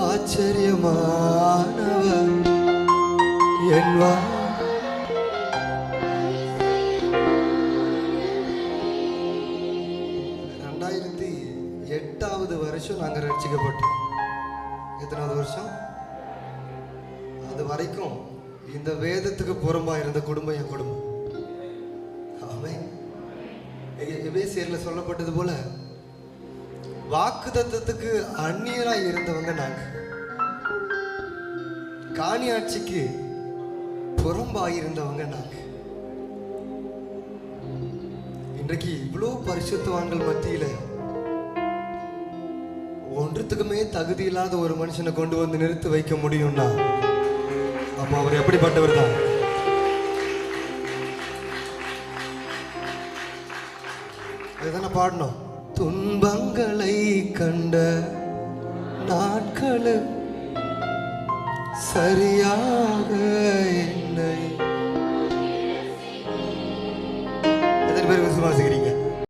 ஆச்சரியமானவர் என் 2008வது வருஷம் நாங்கள் ரட்சிக்கப்பட்டோம். எத்தனாவது வருஷம்? அது வரைக்கும் இந்த வேதத்துக்கு புறம்பா இருந்த குடும்பம் என் குடும்பம். ஆமென். எபேசியர்ல சொல்லப்பட்டது போல வாக்குத்தத்தத்துக்கு அந்நியராய் இருந்தவங்க நாங்க. காணி ஆட்சிக்கு புறம்பாயிருந்தவங்க நாங்க. இன்றைக்கு இவ்வளவு பரிசுத்தவான்கள் மத்தியில ஒன்றுத்துக்குமே தகுதி இல்லாத ஒரு மனுஷனை கொண்டு வந்து நிறுத்தி வைக்க முடியும்னா அப்ப அவர் எப்படிப்பட்டவர் தான்? அதுதானே பாடணும். துன்பங்களை கண்ட நாட்களு சரியாக என்னை எத்தனை பேர் விசுவாசிக்கிறீங்க?